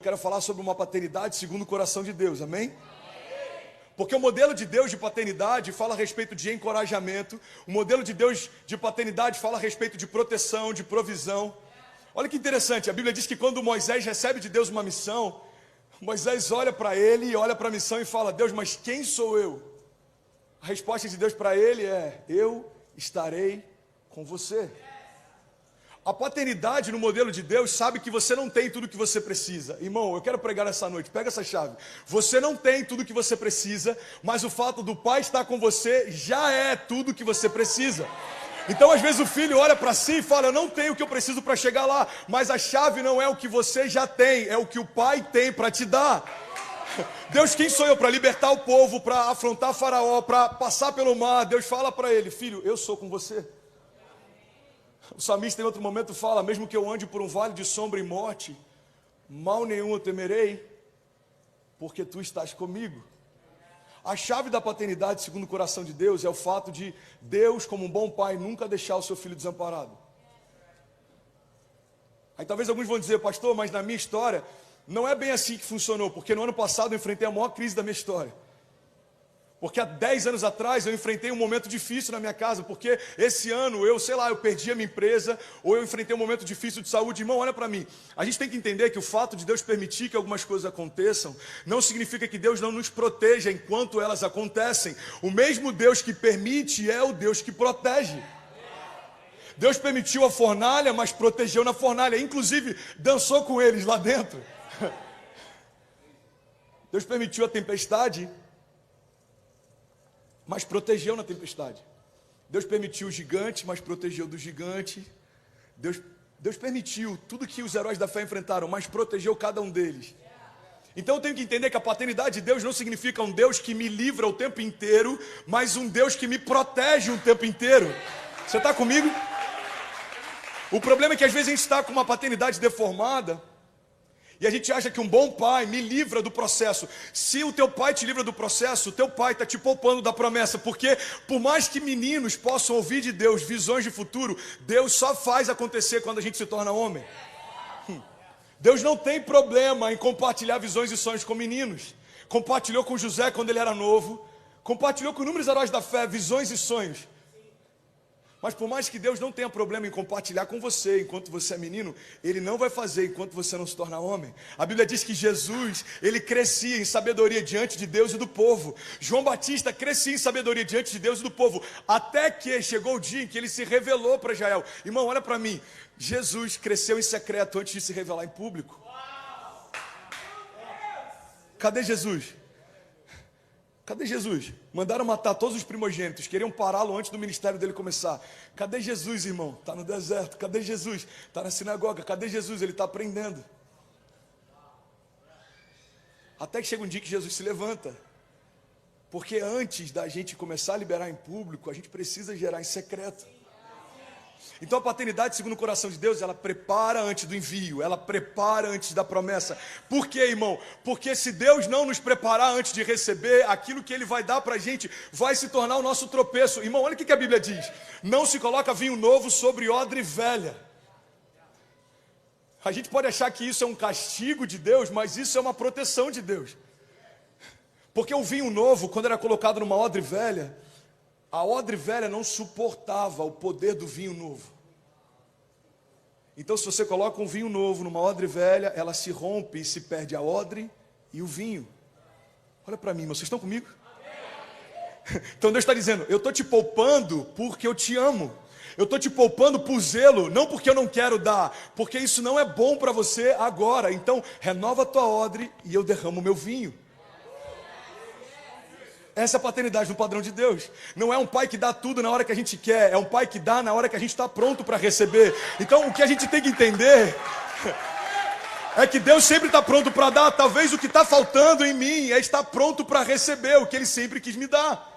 Quero falar sobre uma paternidade segundo o coração de Deus, amém? Porque o modelo de Deus de paternidade fala a respeito de encorajamento, o modelo de Deus de paternidade fala a respeito de proteção, de provisão. Olha que interessante, a Bíblia diz que quando Moisés recebe de Deus uma missão, Moisés olha para ele e olha para a missão e fala: Deus, mas quem sou eu? A resposta de Deus para ele é: eu estarei com você. A paternidade no modelo de Deus sabe que você não tem tudo o que você precisa. Irmão, eu quero pregar essa noite, pega essa chave. Você não tem tudo o que você precisa, mas o fato do pai estar com você já é tudo o que você precisa. Então às vezes o filho olha para si e fala: eu não tenho o que eu preciso para chegar lá. Mas a chave não é o que você já tem, é o que o pai tem para te dar. Deus, quem sou eu para libertar o povo, para afrontar Faraó, para passar pelo mar? Deus fala para ele: filho, eu sou com você. O salmista em outro momento fala: mesmo que eu ande por um vale de sombra e morte, mal nenhum eu temerei, porque tu estás comigo. A chave da paternidade, segundo o coração de Deus, é o fato de Deus, como um bom pai, nunca deixar o seu filho desamparado. Aí talvez alguns vão dizer: pastor, mas na minha história não é bem assim que funcionou, porque no ano passado eu enfrentei a maior crise da minha história. Porque há 10 anos atrás eu enfrentei um momento difícil na minha casa, porque esse ano eu perdi a minha empresa, ou eu enfrentei um momento difícil de saúde. Irmão, olha para mim, a gente tem que entender que o fato de Deus permitir que algumas coisas aconteçam, não significa que Deus não nos proteja enquanto elas acontecem. O mesmo Deus que permite é o Deus que protege. Deus permitiu a fornalha, mas protegeu na fornalha, inclusive dançou com eles lá dentro. Deus permitiu a tempestade, mas protegeu na tempestade. Deus permitiu o gigante, mas protegeu do gigante. Deus permitiu tudo que os heróis da fé enfrentaram, mas protegeu cada um deles. Então eu tenho que entender que a paternidade de Deus não significa um Deus que me livra o tempo inteiro, mas um Deus que me protege o tempo inteiro. Você está comigo? O problema é que às vezes a gente está com uma paternidade deformada, e a gente acha que um bom pai me livra do processo. Se o teu pai te livra do processo, o teu pai está te poupando da promessa. Porque por mais que meninos possam ouvir de Deus visões de futuro, Deus só faz acontecer quando a gente se torna homem. Deus não tem problema em compartilhar visões e sonhos com meninos. Compartilhou com José quando ele era novo. Compartilhou com inúmeros heróis da fé visões e sonhos. Mas por mais que Deus não tenha problema em compartilhar com você enquanto você é menino, Ele não vai fazer enquanto você não se torna homem. A Bíblia diz que Jesus, Ele crescia em sabedoria diante de Deus e do povo. João Batista crescia em sabedoria diante de Deus e do povo, até que chegou o dia em que Ele se revelou para Israel. Irmão, olha para mim, Jesus cresceu em secreto antes de se revelar em público. Cadê Jesus? Cadê Jesus? Mandaram matar todos os primogênitos, queriam pará-lo antes do ministério dele começar. Cadê Jesus, irmão? Está no deserto. Cadê Jesus? Está na sinagoga. Cadê Jesus? Ele está aprendendo. Até que chega um dia que Jesus se levanta. Porque antes da gente começar a liberar em público, a gente precisa gerar em secreto. Então a paternidade, segundo o coração de Deus, ela prepara antes do envio, ela prepara antes da promessa. Por quê, irmão? Porque se Deus não nos preparar antes de receber, aquilo que Ele vai dar para a gente vai se tornar o nosso tropeço. Irmão, olha o que a Bíblia diz: não se coloca vinho novo sobre odre velha. A gente pode achar que isso é um castigo de Deus, mas isso é uma proteção de Deus. Porque o vinho novo, quando era colocado numa odre velha, a odre velha não suportava o poder do vinho novo. Então, se você coloca um vinho novo numa odre velha, ela se rompe e se perde a odre e o vinho. Olha para mim, vocês estão comigo? Então Deus está dizendo: eu estou te poupando porque eu te amo. Eu estou te poupando por zelo, não porque eu não quero dar, porque isso não é bom para você agora. Então, renova a tua odre e eu derramo o meu vinho. Essa é a paternidade no padrão de Deus. Não é um pai que dá tudo na hora que a gente quer, é um pai que dá na hora que a gente está pronto para receber. Então o que a gente tem que entender é que Deus sempre está pronto para dar. Talvez o que está faltando em mim é estar pronto para receber o que Ele sempre quis me dar.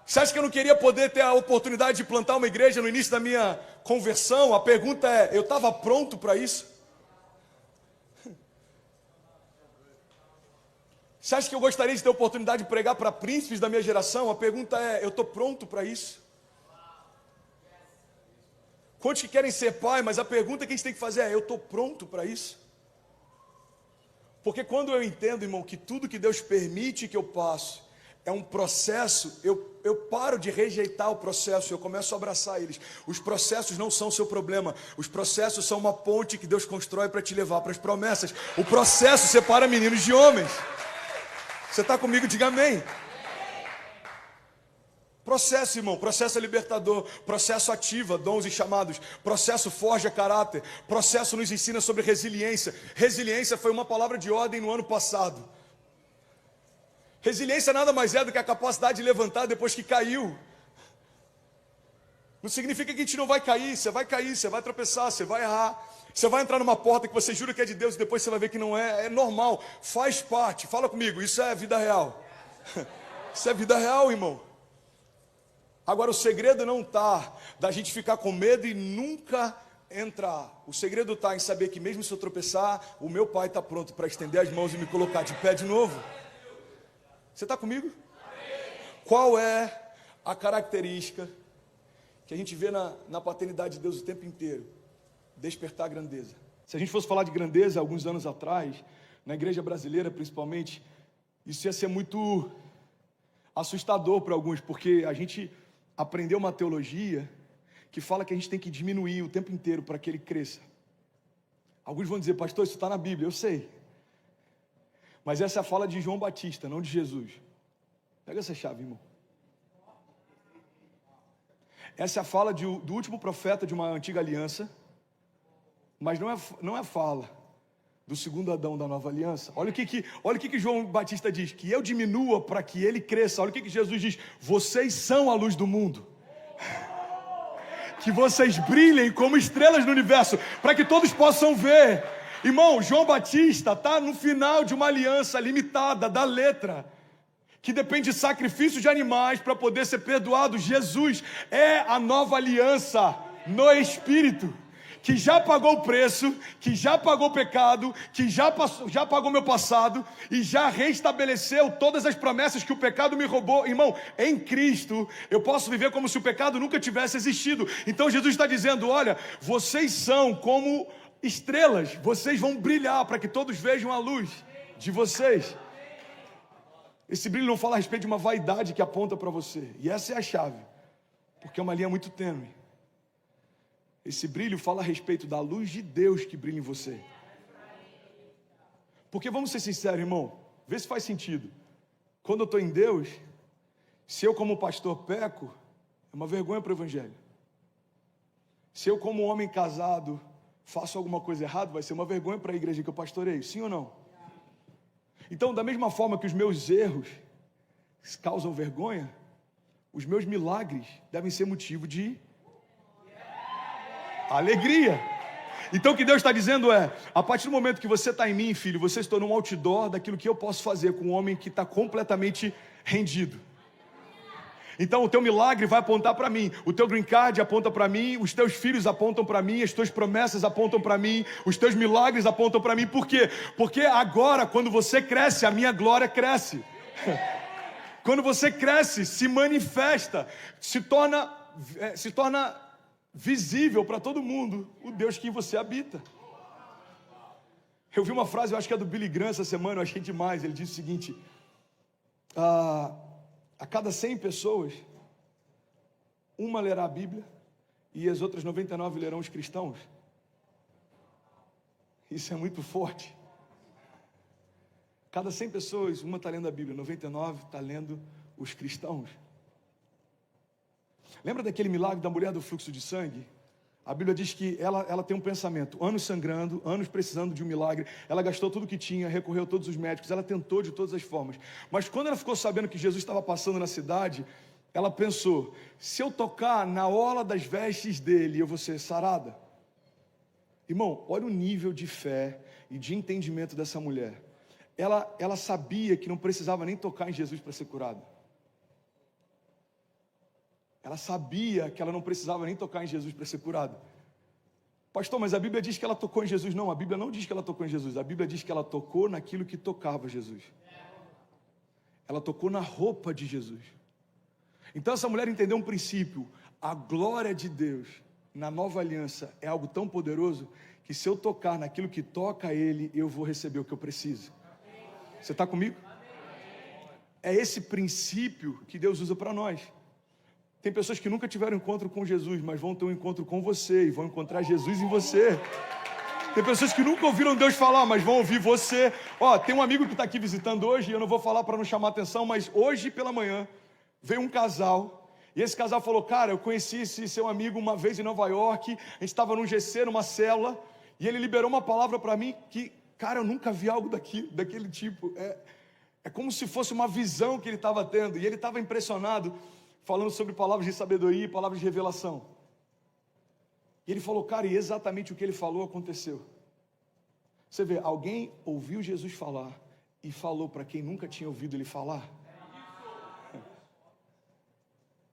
Você acha que eu não queria poder ter a oportunidade de plantar uma igreja no início da minha conversão? A pergunta é: eu estava pronto para isso? Você acha que eu gostaria de ter a oportunidade de pregar para príncipes da minha geração? A pergunta é: eu estou pronto para isso? Quantos que querem ser pai, mas a pergunta que a gente tem que fazer é: eu estou pronto para isso? Porque quando eu entendo, irmão, que tudo que Deus permite que eu passe é um processo, eu paro de rejeitar o processo, eu começo a abraçar eles. Os processos não são o seu problema, os processos são uma ponte que Deus constrói para te levar para as promessas. O processo separa meninos de homens. Você está comigo? Diga amém. Processo, irmão, processo é libertador, processo ativa dons e chamados, processo forja caráter, processo nos ensina sobre resiliência. Resiliência foi uma palavra de ordem no ano passado. Resiliência nada mais é do que a capacidade de levantar depois que caiu. Não significa que a gente não vai cair, você vai tropeçar, você vai errar. Você vai entrar numa porta que você jura que é de Deus e depois você vai ver que não é. É normal, faz parte. Fala comigo, isso é vida real. Isso é vida real, irmão. Agora o segredo não está da gente ficar com medo e nunca entrar. O segredo está em saber que mesmo se eu tropeçar, o meu Pai está pronto para estender as mãos e me colocar de pé de novo. Você está comigo? Qual é a característica que a gente vê na paternidade de Deus o tempo inteiro? Despertar a grandeza. Se a gente fosse falar de grandeza alguns anos atrás, na igreja brasileira principalmente, isso ia ser muito assustador para alguns, porque a gente aprendeu uma teologia que fala que a gente tem que diminuir o tempo inteiro para que ele cresça. Alguns vão dizer, pastor, isso está na Bíblia, eu sei. Mas essa é a fala de João Batista, não de Jesus. Pega essa chave, irmão. Essa é a fala do último profeta de uma antiga aliança, mas não é fala do segundo Adão da nova aliança. Olha o que João Batista diz, que eu diminua para que ele cresça. Olha o que Jesus diz, vocês são a luz do mundo. Que vocês brilhem como estrelas no universo, para que todos possam ver. Irmão, João Batista está no final de uma aliança limitada da letra, que depende de sacrifício de animais para poder ser perdoado. Jesus é a nova aliança no Espírito, que já pagou o preço, que já pagou o pecado, que já pagou meu passado e já restabeleceu todas as promessas que o pecado me roubou. Irmão, em Cristo eu posso viver como se o pecado nunca tivesse existido. Então Jesus está dizendo, olha, vocês são como estrelas, vocês vão brilhar para que todos vejam a luz de vocês. Esse brilho não fala a respeito de uma vaidade que aponta para você, e essa é a chave, porque é uma linha muito tênue. Esse brilho fala a respeito da luz de Deus que brilha em você. Porque vamos ser sinceros, irmão, vê se faz sentido. Quando eu estou em Deus, se eu como pastor peco, é uma vergonha para o evangelho. Se eu como homem casado faço alguma coisa errada, vai ser uma vergonha para a igreja que eu pastoreio, sim ou não? Então, da mesma forma que os meus erros causam vergonha, os meus milagres devem ser motivo de alegria. Então o que Deus está dizendo é, a partir do momento que você está em mim, filho, você se tornou um outdoor daquilo que eu posso fazer com um homem que está completamente rendido. Então o teu milagre vai apontar para mim, o teu green card aponta para mim, os teus filhos apontam para mim, as tuas promessas apontam para mim, os teus milagres apontam para mim. Por quê? Porque agora, quando você cresce, a minha glória cresce. Quando você cresce, se manifesta, se torna visível para todo mundo o Deus que em você habita. Eu vi uma frase, eu acho que é do Billy Graham essa semana, eu achei demais. Ele disse o seguinte: a cada 100 pessoas, uma lerá a Bíblia e as outras 99 lerão os cristãos. Isso é muito forte. Cada 100 pessoas, uma está lendo a Bíblia, 99 está lendo os cristãos. Lembra daquele milagre da mulher do fluxo de sangue? A Bíblia diz que ela tem um pensamento, anos sangrando, anos precisando de um milagre. Ela gastou tudo que tinha, recorreu a todos os médicos, ela tentou de todas as formas. Mas quando ela ficou sabendo que Jesus estava passando na cidade, ela pensou, se eu tocar na orla das vestes dele, eu vou ser sarada. Irmão, olha o nível de fé e de entendimento dessa mulher. Ela sabia que não precisava nem tocar em Jesus para ser curada. Ela sabia que ela não precisava nem tocar em Jesus para ser curada. Pastor, mas a Bíblia diz que ela tocou em Jesus. Não, a Bíblia não diz que ela tocou em Jesus. A Bíblia diz que ela tocou naquilo que tocava Jesus. Ela tocou na roupa de Jesus. Então essa mulher entendeu um princípio. A glória de Deus na nova aliança é algo tão poderoso que se eu tocar naquilo que toca ele, eu vou receber o que eu preciso. Você está comigo? É esse princípio que Deus usa para nós. Tem pessoas que nunca tiveram encontro com Jesus, mas vão ter um encontro com você e vão encontrar Jesus em você. Tem pessoas que nunca ouviram Deus falar, mas vão ouvir você. Tem um amigo que está aqui visitando hoje, eu não vou falar para não chamar atenção, mas hoje pela manhã veio um casal, e esse casal falou, cara, eu conheci esse seu amigo uma vez em Nova York, a gente estava num GC, numa célula, e ele liberou uma palavra para mim que, cara, eu nunca vi algo daquele tipo. É como se fosse uma visão que ele estava tendo, e ele estava impressionado, falando sobre palavras de sabedoria e palavras de revelação. E ele falou, cara, e exatamente o que ele falou aconteceu. Você vê, alguém ouviu Jesus falar e falou para quem nunca tinha ouvido ele falar.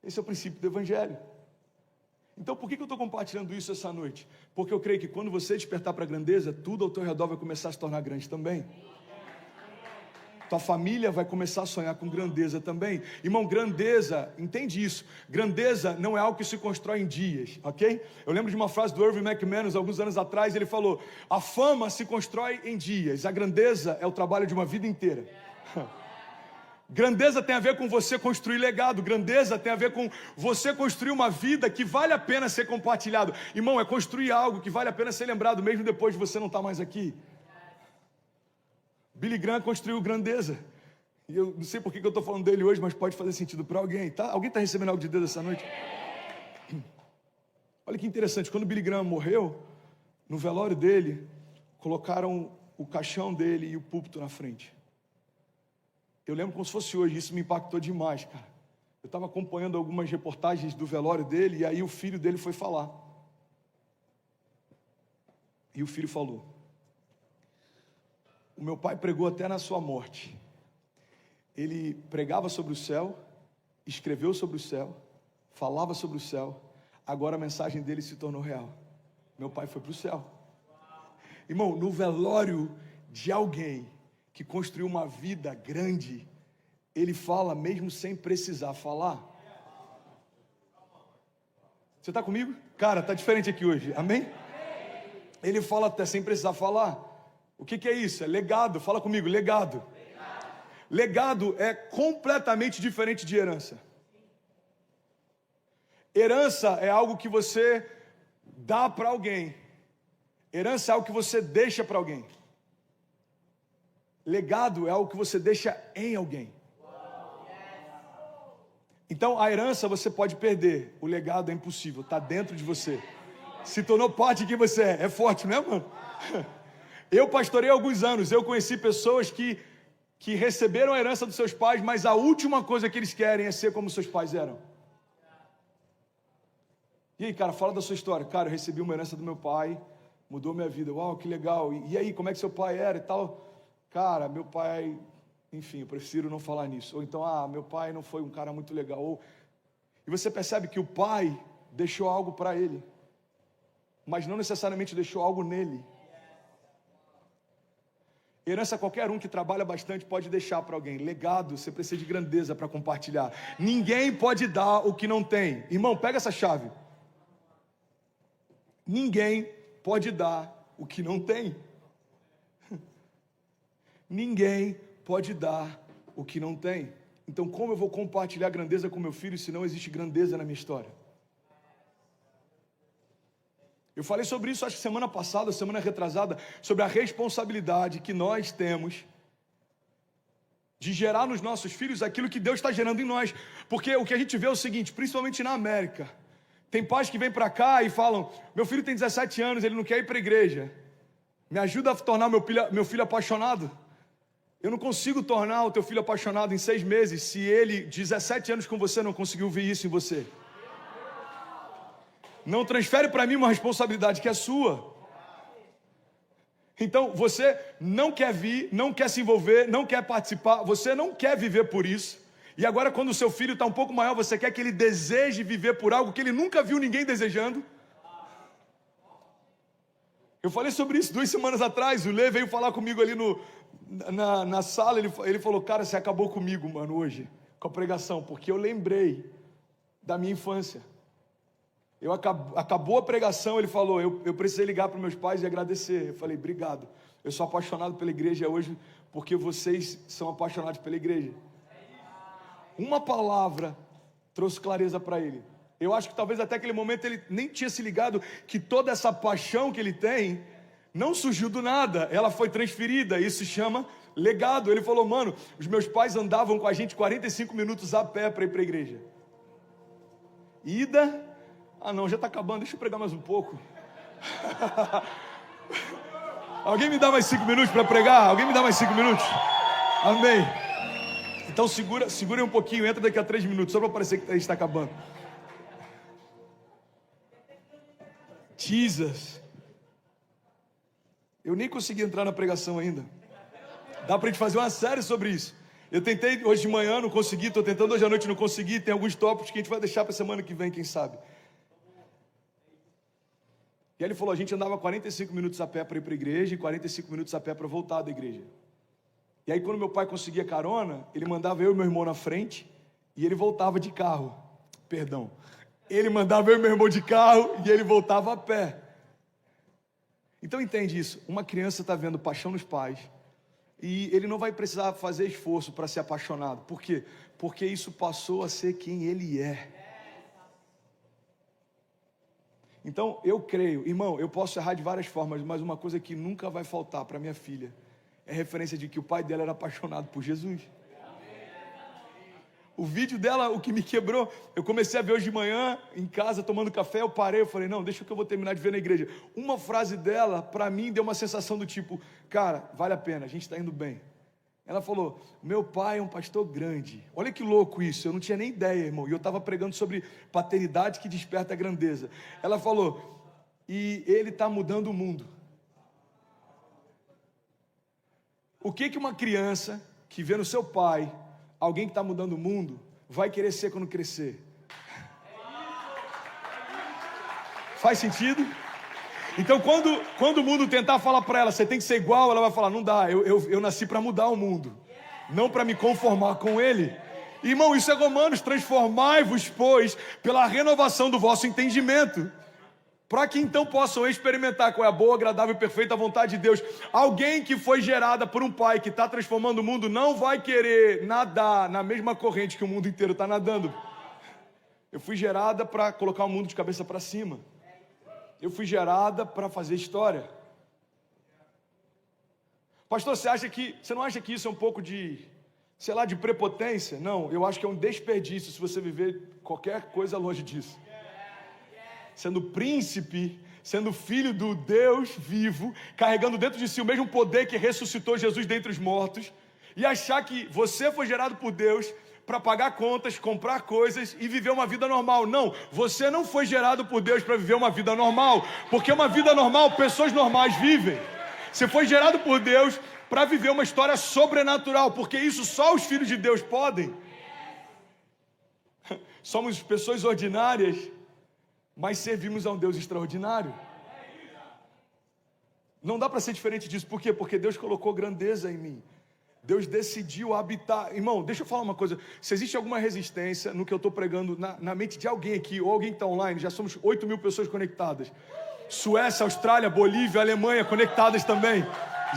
Esse é o princípio do Evangelho. Então por que eu estou compartilhando isso essa noite? Porque eu creio que quando você despertar para a grandeza, tudo ao teu redor vai começar a se tornar grande também. Tua família vai começar a sonhar com grandeza também. Irmão, grandeza, entende isso. Grandeza não é algo que se constrói em dias, ok? Eu lembro de uma frase do Irving McManus, alguns anos atrás, ele falou, a fama se constrói em dias, a grandeza é o trabalho de uma vida inteira. Grandeza tem a ver com você construir legado, grandeza tem a ver com você construir uma vida que vale a pena ser compartilhado. Irmão, é construir algo que vale a pena ser lembrado mesmo depois de você não estar mais aqui. Billy Graham construiu grandeza. E eu não sei por que eu estou falando dele hoje, mas pode fazer sentido para alguém, tá? Alguém está recebendo algo de Deus essa noite? Olha que interessante, quando Billy Graham morreu, no velório dele, colocaram o caixão dele e o púlpito na frente. Eu lembro como se fosse hoje, isso me impactou demais, cara. Eu estava acompanhando algumas reportagens do velório dele, e aí o filho dele foi falar. E o filho falou, o meu pai pregou até na sua morte. Ele pregava sobre o céu, escreveu sobre o céu, falava sobre o céu. Agora a mensagem dele se tornou real. Meu pai foi para o céu. Irmão, no velório de alguém que construiu uma vida grande, ele fala mesmo sem precisar falar. Você está comigo? Cara, está diferente aqui hoje, amém? Ele fala até sem precisar falar. O que é isso? É legado. Fala comigo, legado. Legado é completamente diferente de herança. Herança é algo que você dá para alguém. Herança é algo que você deixa para alguém. Legado é algo que você deixa em alguém. Então a herança você pode perder, o legado é impossível, está dentro de você. Se tornou parte de quem você é. É forte, não é, mano? Eu pastorei há alguns anos, eu conheci pessoas que receberam a herança dos seus pais, mas a última coisa que eles querem é ser como seus pais eram. E aí, cara, fala da sua história. Cara, eu recebi uma herança do meu pai, mudou minha vida. Uau, que legal. E aí, como é que seu pai era e tal? Cara, meu pai, enfim, eu prefiro não falar nisso. Ou então, meu pai não foi um cara muito legal. E você percebe que o pai deixou algo para ele, mas não necessariamente deixou algo nele. Herança qualquer um que trabalha bastante pode deixar para alguém. Legado, você precisa de grandeza para compartilhar. Ninguém pode dar o que não tem. Irmão, pega essa chave. Ninguém pode dar o que não tem. Ninguém pode dar o que não tem. Então como eu vou compartilhar grandeza com meu filho se não existe grandeza na minha história? Eu falei sobre isso, acho que semana passada, semana retrasada, sobre a responsabilidade que nós temos de gerar nos nossos filhos aquilo que Deus está gerando em nós. Porque o que a gente vê é o seguinte, principalmente na América, tem pais que vêm para cá e falam, meu filho tem 17 anos, ele não quer ir para a igreja, me ajuda a tornar meu filho apaixonado. Eu não consigo tornar o teu filho apaixonado em 6 meses, se ele, 17 anos com você, não conseguiu ver isso em você. Não transfere para mim uma responsabilidade que é sua. Então, você não quer vir, não quer se envolver, não quer participar, você não quer viver por isso. E agora, quando o seu filho está um pouco maior, você quer que ele deseje viver por algo que ele nunca viu ninguém desejando. Eu falei sobre isso 2 semanas atrás, o Lê veio falar comigo ali na sala, ele falou, cara, você acabou comigo, mano, hoje, com a pregação, porque eu lembrei da minha infância. Acabou a pregação, ele falou, eu precisei ligar para meus pais e agradecer. Eu falei, obrigado. Eu sou apaixonado pela igreja hoje porque vocês são apaixonados pela igreja. Uma palavra trouxe clareza para ele. Eu acho que talvez até aquele momento ele nem tinha se ligado que toda essa paixão que ele tem não surgiu do nada, ela foi transferida, isso se chama legado. Ele falou, mano, os meus pais andavam com a gente 45 minutos a pé para ir para a igreja. Ida, não, já está acabando, deixa eu pregar mais um pouco. Alguém me dá mais 5 minutos para pregar? Alguém me dá mais 5 minutos? Amém. Então segura um pouquinho, entra daqui a 3 minutos, só para parecer que está acabando. Jesus. Eu nem consegui entrar na pregação ainda. Dá para a gente fazer uma série sobre isso. Eu tentei hoje de manhã, não consegui. Estou tentando hoje à noite, não consegui. Tem alguns tópicos que a gente vai deixar para a semana que vem, quem sabe. E aí ele falou, a gente andava 45 minutos a pé para ir para a igreja e 45 minutos a pé para voltar da igreja. E aí quando meu pai conseguia carona, ele mandava eu e meu irmão na frente e ele voltava de carro. Ele mandava eu e meu irmão de carro e ele voltava a pé. Então entende isso, uma criança está vendo paixão nos pais e ele não vai precisar fazer esforço para ser apaixonado. Por quê? Porque isso passou a ser quem ele é. Então eu creio, irmão, eu posso errar de várias formas, mas uma coisa que nunca vai faltar para minha filha é a referência de que o pai dela era apaixonado por Jesus. O vídeo dela, o que me quebrou, eu comecei a ver hoje de manhã, em casa, tomando café, eu parei, eu falei, não, deixa que eu vou terminar de ver na igreja. Uma frase dela, para mim, deu uma sensação do tipo, cara, vale a pena, a gente está indo bem. Ela falou, meu pai é um pastor grande. Olha que louco isso, eu não tinha nem ideia, irmão. E eu estava pregando sobre paternidade que desperta a grandeza. Ela falou, e ele está mudando o mundo. O que uma criança que vê no seu pai alguém que está mudando o mundo vai querer ser quando crescer? Faz sentido? Então quando o mundo tentar falar para ela, você tem que ser igual, ela vai falar, não dá, eu nasci para mudar o mundo, não para me conformar com ele. Irmão, isso é Romanos, transformai-vos, pois, pela renovação do vosso entendimento, para que então possam experimentar qual é a boa, agradável e perfeita vontade de Deus. Alguém que foi gerada por um pai que está transformando o mundo, não vai querer nadar na mesma corrente que o mundo inteiro está nadando. Eu fui gerada para colocar o mundo de cabeça para cima. Eu fui gerada para fazer história. Pastor, você não acha que isso é um pouco de, sei lá, de prepotência? Não, eu acho que é um desperdício se você viver qualquer coisa longe disso. Sendo príncipe, sendo filho do Deus vivo, carregando dentro de si o mesmo poder que ressuscitou Jesus dentre os mortos, e achar que você foi gerado por Deus para pagar contas, comprar coisas e viver uma vida normal. Não, você não foi gerado por Deus para viver uma vida normal, porque uma vida normal, pessoas normais vivem. Você foi gerado por Deus para viver uma história sobrenatural, porque isso só os filhos de Deus podem. Somos pessoas ordinárias, mas servimos a um Deus extraordinário. Não dá para ser diferente disso. Por quê? Porque Deus colocou grandeza em mim. Deus decidiu habitar. Irmão, deixa eu falar uma coisa. Se existe alguma resistência no que eu estou pregando na mente de alguém aqui, ou alguém que está online, já somos 8 mil pessoas conectadas. Suécia, Austrália, Bolívia, Alemanha conectadas também.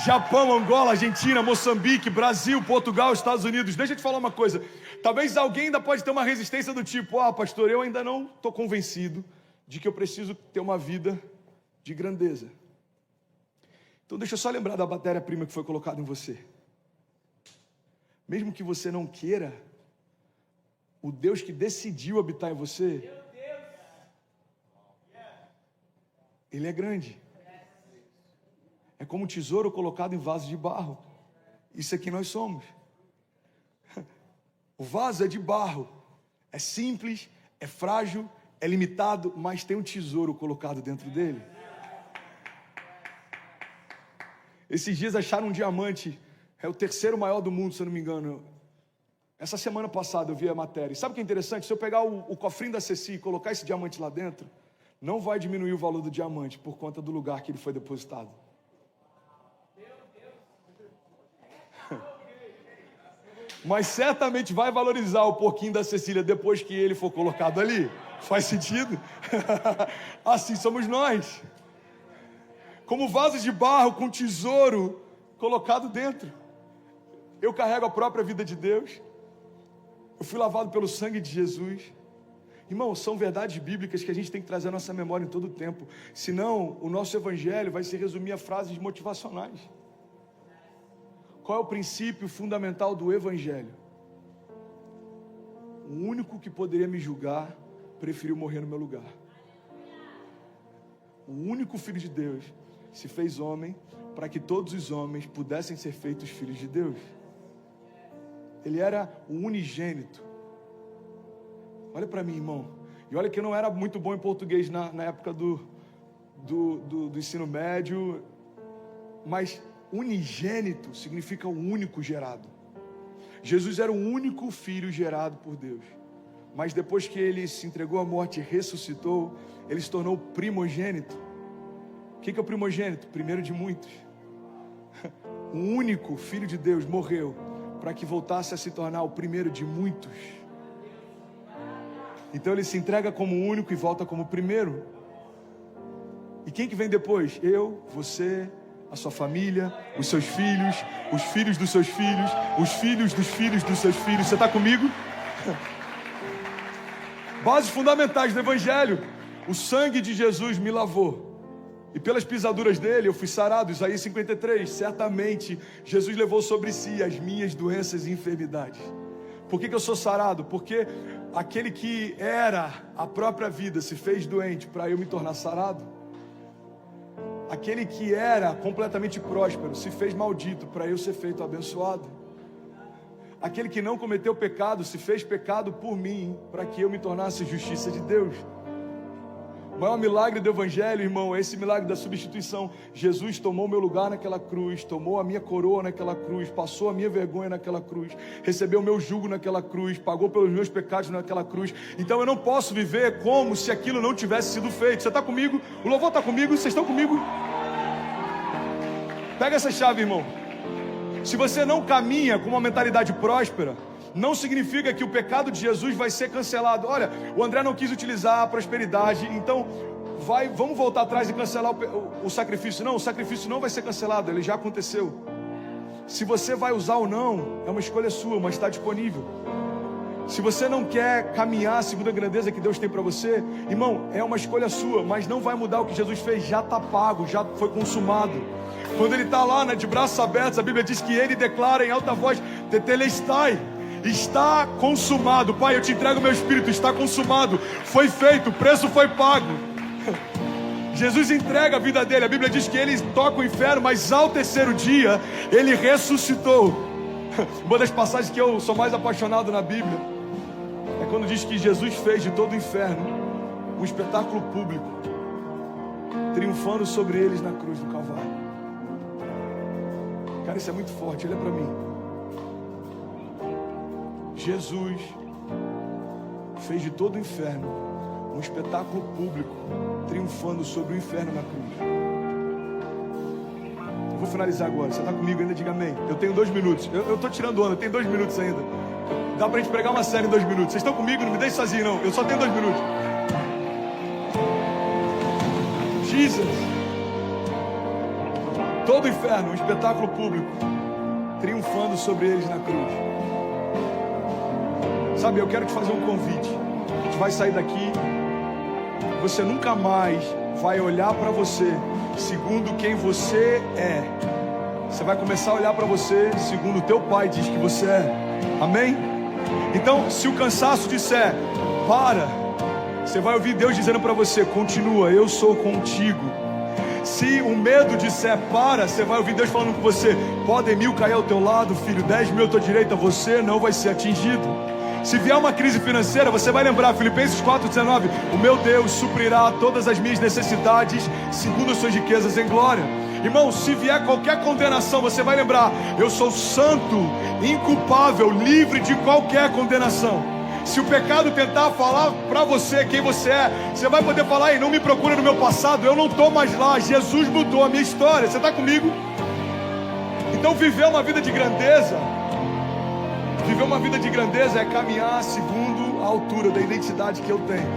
Japão, Angola, Argentina, Moçambique, Brasil, Portugal, Estados Unidos. Deixa eu te falar uma coisa. Talvez alguém ainda pode ter uma resistência do tipo, pastor, eu ainda não estou convencido de que eu preciso ter uma vida de grandeza. Então deixa eu só lembrar da matéria-prima que foi colocada em você. Mesmo que você não queira, o Deus que decidiu habitar em você, Ele é grande. É como um tesouro colocado em vaso de barro. Isso é quem nós somos. O vaso é de barro, é simples, é frágil, é limitado, mas tem um tesouro colocado dentro dele. Esses dias acharam um diamante, é o terceiro maior do mundo, se eu não me engano. Essa semana passada eu vi a matéria. E sabe o que é interessante? Se eu pegar o cofrinho da Ceci e colocar esse diamante lá dentro, não vai diminuir o valor do diamante por conta do lugar que ele foi depositado. Mas certamente vai valorizar o porquinho da Cecília depois que ele for colocado ali. Faz sentido? Assim somos nós. Como vasos de barro com tesouro colocado dentro. Eu carrego a própria vida de Deus. Eu fui lavado pelo sangue de Jesus. Irmão, são verdades bíblicas que a gente tem que trazer à nossa memória em todo o tempo. Senão, o nosso evangelho vai se resumir a frases motivacionais. Qual é o princípio fundamental do evangelho? O único que poderia me julgar preferiu morrer no meu lugar. O único Filho de Deus se fez homem para que todos os homens pudessem ser feitos filhos de Deus. Ele era o unigênito. Olha para mim, irmão. E olha que eu não era muito bom em português na época do ensino médio. Mas unigênito significa o único gerado. Jesus era o único filho gerado por Deus. Mas depois que ele se entregou à morte e ressuscitou, ele se tornou primogênito. O que é o primogênito? Primeiro de muitos. O único filho de Deus morreu para que voltasse a se tornar o primeiro de muitos. Então ele se entrega como único e volta como primeiro. E quem que vem depois? Eu, você, a sua família, os seus filhos, os filhos dos seus filhos, os filhos dos filhos dos seus filhos. Você está comigo? Bases fundamentais do evangelho. O sangue de Jesus me lavou. E pelas pisaduras dele eu fui sarado. Isaías 53. Certamente Jesus levou sobre si as minhas doenças e enfermidades. Por que eu sou sarado? Porque aquele que era a própria vida se fez doente para eu me tornar sarado. Aquele que era completamente próspero se fez maldito para eu ser feito abençoado. Aquele que não cometeu pecado se fez pecado por mim para que eu me tornasse justiça de Deus. O maior milagre do evangelho, irmão, é esse milagre da substituição. Jesus tomou meu lugar naquela cruz, tomou a minha coroa naquela cruz, passou a minha vergonha naquela cruz, recebeu o meu jugo naquela cruz, pagou pelos meus pecados naquela cruz. Então eu não posso viver como se aquilo não tivesse sido feito. Você está comigo? O louvor está comigo? Vocês estão comigo? Pega essa chave, irmão. Se você não caminha com uma mentalidade próspera, não significa que o pecado de Jesus vai ser cancelado. Olha, o André não quis utilizar a prosperidade, então vamos voltar atrás e cancelar o sacrifício. Não, o sacrifício não vai ser cancelado, ele já aconteceu. Se você vai usar ou não, é uma escolha sua, mas está disponível. Se você não quer caminhar segundo a grandeza que Deus tem para você, irmão, é uma escolha sua, mas não vai mudar o que Jesus fez, já está pago, já foi consumado. Quando ele está lá, né, de braços abertos, a Bíblia diz que ele declara em alta voz: Tetelestai, está consumado. Pai, eu te entrego o meu espírito, está consumado, foi feito, o preço foi pago. Jesus entrega a vida dele. A Bíblia diz que ele toca o inferno, mas ao terceiro dia ele ressuscitou. Uma das passagens que eu sou mais apaixonado na Bíblia é quando diz que Jesus fez de todo o inferno um espetáculo público, triunfando sobre eles na cruz do Calvário. Cara, isso é muito forte, olha para mim. Jesus fez de todo o inferno um espetáculo público, triunfando sobre o inferno na cruz. Eu vou finalizar agora. Você está comigo ainda? Diga amém. Eu tenho 2 minutos. Eu estou tirando onda, eu tenho 2 minutos ainda. Dá para a gente pregar uma série em 2 minutos. Vocês estão comigo? Não me deixe sozinho, não. Eu só tenho 2 minutos. Jesus. Todo o inferno, um espetáculo público, triunfando sobre eles na cruz. Sabe, eu quero te fazer um convite. A gente vai sair daqui. Você nunca mais vai olhar para você segundo quem você é. Você vai começar a olhar para você segundo o teu pai diz que você é. Amém? Então, se o cansaço disser para, você vai ouvir Deus dizendo para você: continua, eu sou contigo. Se o medo disser para, você vai ouvir Deus falando com você: podem 1000 cair ao teu lado, filho, 10.000 à tua direita, você não vai ser atingido. Se vier uma crise financeira, você vai lembrar Filipenses 4,19: o meu Deus suprirá todas as minhas necessidades segundo as suas riquezas em glória. Irmão, se vier qualquer condenação, você vai lembrar: eu sou santo, inculpável, livre de qualquer condenação. Se o pecado tentar falar para você quem você é, você vai poder falar: ei, não me procura no meu passado, eu não estou mais lá, Jesus mudou a minha história. Você está comigo? Então viver uma vida de grandeza, viver uma vida de grandeza é caminhar segundo a altura da identidade que eu tenho.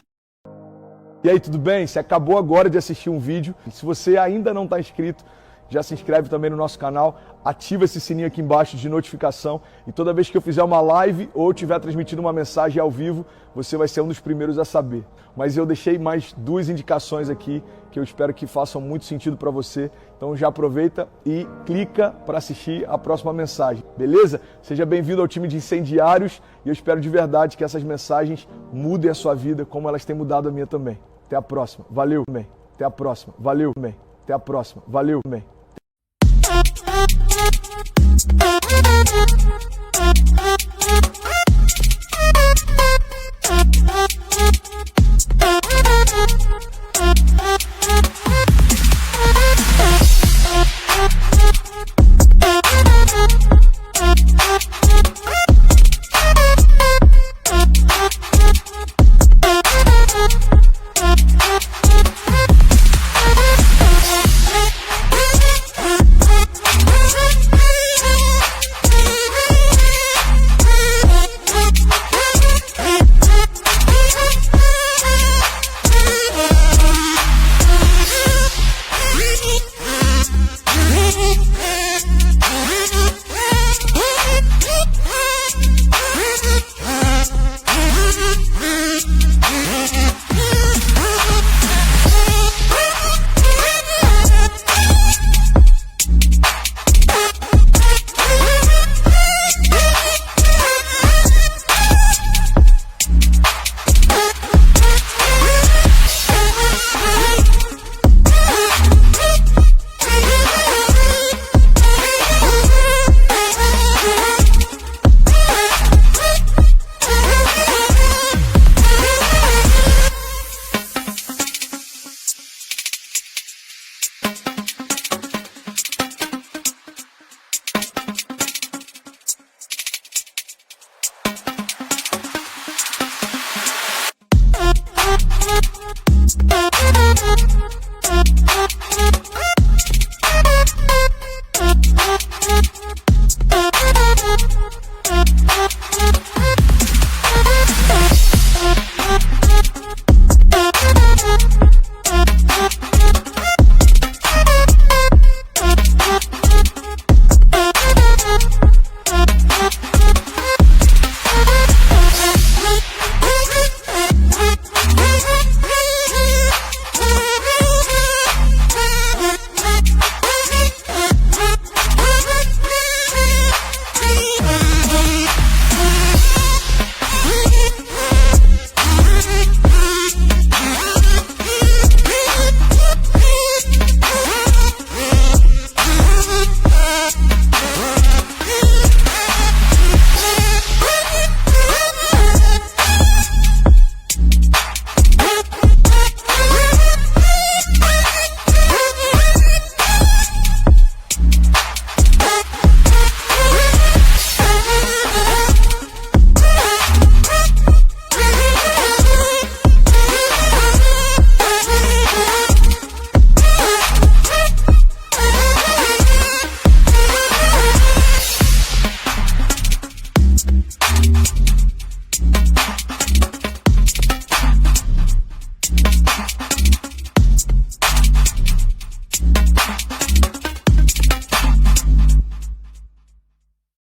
E aí, tudo bem? Você acabou agora de assistir um vídeo. Se você ainda não está inscrito, já se inscreve também no nosso canal, ativa esse sininho aqui embaixo de notificação e toda vez que eu fizer uma live ou estiver transmitindo uma mensagem ao vivo, você vai ser um dos primeiros a saber. Mas eu deixei mais 2 indicações aqui que eu espero que façam muito sentido para você. Então já aproveita e clica para assistir a próxima mensagem, beleza? Seja bem-vindo ao time de incendiários e eu espero de verdade que essas mensagens mudem a sua vida como elas têm mudado a minha também. Até a próxima. Valeu, man. Até a próxima. Valeu, man. Até a próxima. Valeu, man.